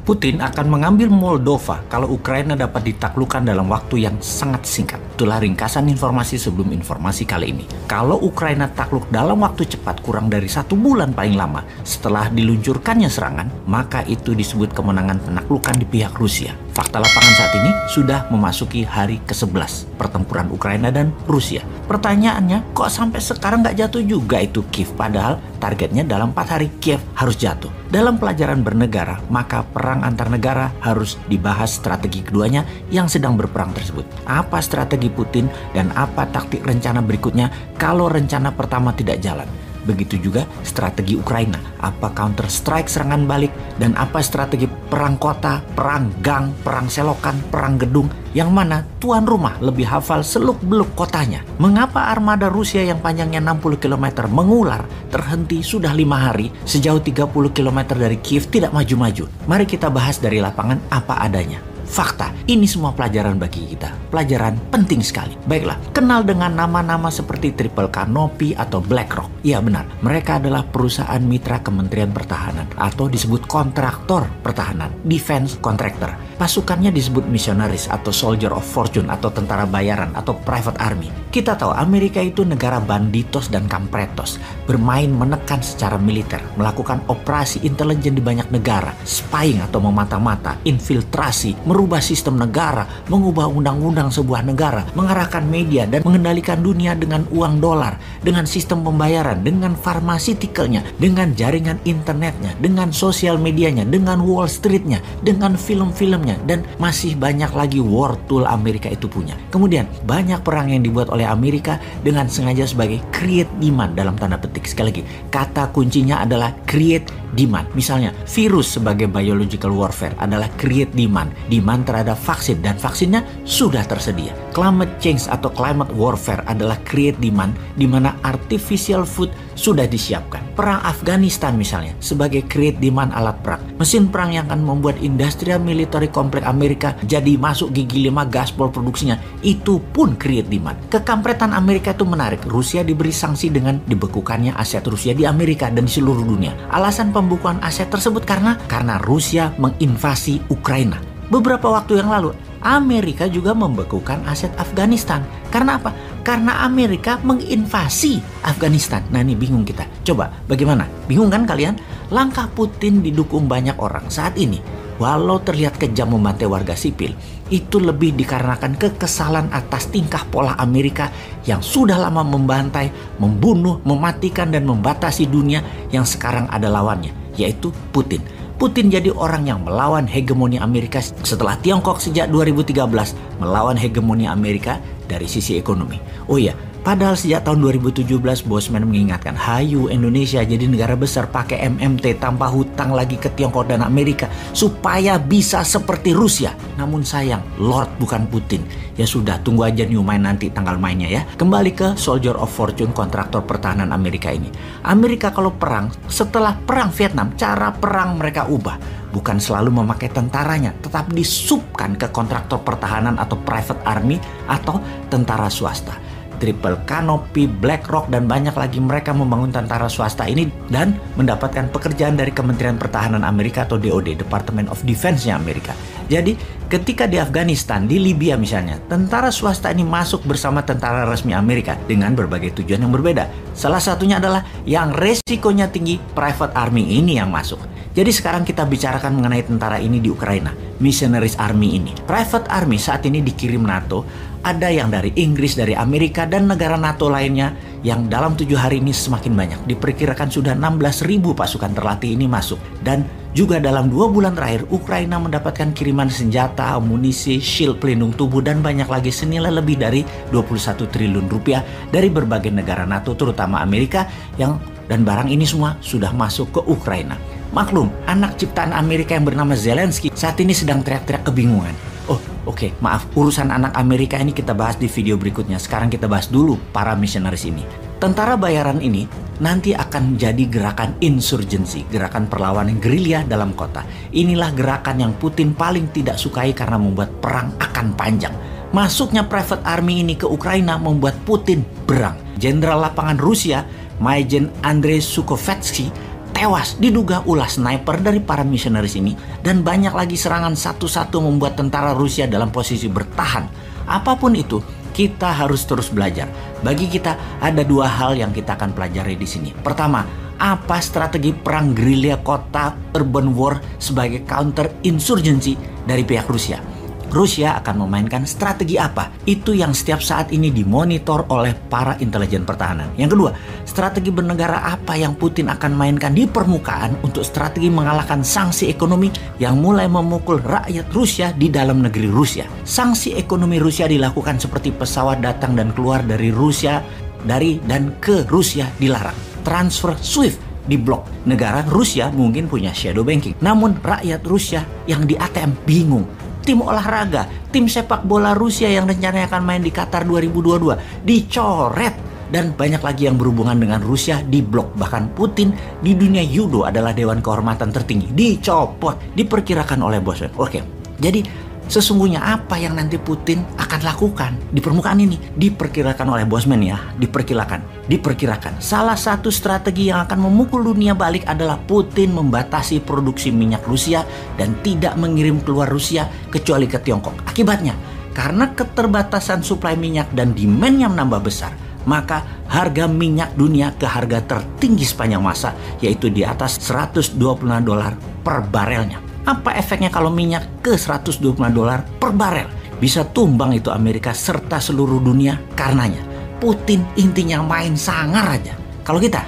Putin akan mengambil Moldova kalau Ukraina dapat ditaklukkan dalam waktu yang sangat singkat. Itulah ringkasan informasi sebelum informasi kali ini. Kalau Ukraina takluk dalam waktu cepat kurang dari 1 bulan paling lama setelah diluncurkannya serangan, maka itu disebut kemenangan penaklukan di pihak Rusia. Fakta lapangan saat ini sudah memasuki hari ke-11 pertempuran Ukraina dan Rusia. Pertanyaannya, kok sampai sekarang nggak jatuh juga itu Kiev? Padahal targetnya dalam 4 hari Kiev harus jatuh. Dalam pelajaran bernegara, maka perang antar negara harus dibahas strategi keduanya yang sedang berperang tersebut. Apa strategi Putin dan apa taktik rencana berikutnya kalau rencana pertama tidak jalan? Begitu juga strategi Ukraina, apa counter strike serangan balik, dan apa strategi perang kota, perang gang, perang selokan, perang gedung, yang mana tuan rumah lebih hafal seluk-beluk kotanya. Mengapa armada Rusia yang panjangnya 60 km mengular terhenti sudah 5 hari sejauh 30 km dari Kiev tidak maju-maju? Mari kita bahas dari lapangan apa adanya. Fakta, ini semua pelajaran bagi kita. Pelajaran penting sekali. Baiklah, kenal dengan nama-nama seperti Triple Canopy atau BlackRock. Iya benar, mereka adalah perusahaan mitra Kementerian Pertahanan atau disebut kontraktor pertahanan, defense contractor. Pasukannya disebut missionaries atau soldier of fortune atau tentara bayaran atau private army. Kita tahu Amerika itu negara banditos dan kampretos, bermain menekan secara militer, melakukan operasi intelijen di banyak negara, spying atau memata-mata, infiltrasi, merubah sistem negara, mengubah undang-undang sebuah negara, mengarahkan media dan mengendalikan dunia dengan uang dolar, dengan sistem pembayaran, dengan pharmaceuticalnya, dengan jaringan internetnya, dengan sosial medianya, dengan Wall Streetnya, dengan film-filmnya, dan masih banyak lagi war tool Amerika itu punya. Kemudian banyak perang yang dibuat oleh Amerika dengan sengaja sebagai create demand dalam tanda petik. Sekali lagi, kata kuncinya adalah create demand. Misalnya, virus sebagai biological warfare adalah create demand. Demand terhadap vaksin dan vaksinnya sudah tersedia. Climate change atau climate warfare adalah create demand di mana artificial food sudah disiapkan. Perang Afghanistan misalnya sebagai create demand alat perang. Mesin perang yang akan membuat industrial military kompleks Amerika jadi masuk gigi 5 gaspol produksinya, itu pun create demand. Kekampretan Amerika itu menarik. Rusia diberi sanksi dengan dibekukannya aset Rusia di Amerika dan di seluruh dunia. Alasan pembukuan aset tersebut karena Rusia menginvasi Ukraina. Beberapa waktu yang lalu, Amerika juga membekukan aset Afghanistan. Karena apa? Karena Amerika menginvasi Afghanistan. Nah ini bingung kita. Coba bagaimana? Bingung kan kalian? Langkah Putin didukung banyak orang saat ini. Walau terlihat kejam membantai warga sipil, itu lebih dikarenakan kekesalan atas tingkah pola Amerika yang sudah lama membantai, membunuh, mematikan, dan membatasi dunia yang sekarang ada lawannya, yaitu Putin. Putin jadi orang yang melawan hegemoni Amerika setelah Tiongkok sejak 2013 melawan hegemoni Amerika dari sisi ekonomi. Oh iya, padahal sejak tahun 2017 Bosman mengingatkan, hayu Indonesia jadi negara besar pakai MMT tanpa hutang lagi ke Tiongkok dan Amerika supaya bisa seperti Rusia. Namun sayang, Lord bukan Putin. Ya sudah, tunggu aja new main nanti tanggal mainnya ya. Kembali ke Soldier of Fortune, kontraktor pertahanan Amerika ini. Amerika kalau perang, setelah perang Vietnam, cara perang mereka ubah. Bukan selalu memakai tentaranya, tetap disubkan ke kontraktor pertahanan atau private army atau tentara swasta. Triple Canopy, BlackRock, dan banyak lagi mereka membangun tentara swasta ini dan mendapatkan pekerjaan dari Kementerian Pertahanan Amerika atau DoD, Department of Defense-nya Amerika. Jadi ketika di Afghanistan, di Libya misalnya, tentara swasta ini masuk bersama tentara resmi Amerika dengan berbagai tujuan yang berbeda. Salah satunya adalah yang resikonya tinggi, private army ini yang masuk. Jadi sekarang kita bicarakan mengenai tentara ini di Ukraina, Missionaries Army ini. Private Army saat ini dikirim NATO, ada yang dari Inggris, dari Amerika, dan negara NATO lainnya yang dalam 7 hari ini semakin banyak. Diperkirakan sudah 16.000 pasukan terlatih ini masuk. Dan juga dalam 2 bulan terakhir, Ukraina mendapatkan kiriman senjata, amunisi, shield pelindung tubuh, dan banyak lagi senilai lebih dari 21 triliun rupiah dari berbagai negara NATO, terutama Amerika, dan barang ini semua sudah masuk ke Ukraina. Maklum, anak ciptaan Amerika yang bernama Zelensky saat ini sedang teriak-teriak kebingungan. Oke, maaf, urusan anak Amerika ini kita bahas di video berikutnya. Sekarang kita bahas dulu para missionaries ini. Tentara bayaran ini nanti akan jadi gerakan insurgensi, gerakan perlawanan gerilya dalam kota. Inilah gerakan yang Putin paling tidak sukai karena membuat perang akan panjang. Masuknya private army ini ke Ukraina membuat Putin berang. Jenderal lapangan Rusia, Majen Andrei Sukhovetsky, tewas diduga ulah sniper dari para misionaris ini, dan banyak lagi serangan satu-satu membuat tentara Rusia dalam posisi bertahan. Apapun itu, kita harus terus belajar. Bagi kita ada dua hal yang kita akan pelajari di sini. Pertama, apa strategi perang gerilya kota urban war sebagai counter insurgency dari pihak Rusia? Rusia akan memainkan strategi apa? Itu yang setiap saat ini dimonitor oleh para intelijen pertahanan. Yang kedua, strategi bernegara apa yang Putin akan mainkan di permukaan untuk strategi mengalahkan sanksi ekonomi yang mulai memukul rakyat Rusia di dalam negeri Rusia. Sanksi ekonomi Rusia dilakukan seperti pesawat datang dan keluar dari Rusia, dari dan ke Rusia dilarang. Transfer SWIFT diblok. Negara Rusia mungkin punya shadow banking, namun rakyat Rusia yang di ATM bingung. Tim olahraga, tim sepak bola Rusia yang rencananya akan main di Qatar 2022 dicoret, dan banyak lagi yang berhubungan dengan Rusia diblok. Bahkan Putin di dunia judo adalah dewan kehormatan tertinggi dicopot, diperkirakan oleh bosnya. Oke, jadi sesungguhnya apa yang nanti Putin akan lakukan di permukaan ini diperkirakan oleh Bosman ya, diperkirakan. Salah satu strategi yang akan memukul dunia balik adalah Putin membatasi produksi minyak Rusia dan tidak mengirim keluar Rusia kecuali ke Tiongkok. Akibatnya, karena keterbatasan suplai minyak dan demand yang menambah besar, maka harga minyak dunia ke harga tertinggi sepanjang masa, yaitu di atas $125 per barelnya. Apa efeknya kalau minyak ke $125 per barel? Bisa tumbang itu Amerika serta seluruh dunia karenanya. Putin intinya main sangar aja. Kalau kita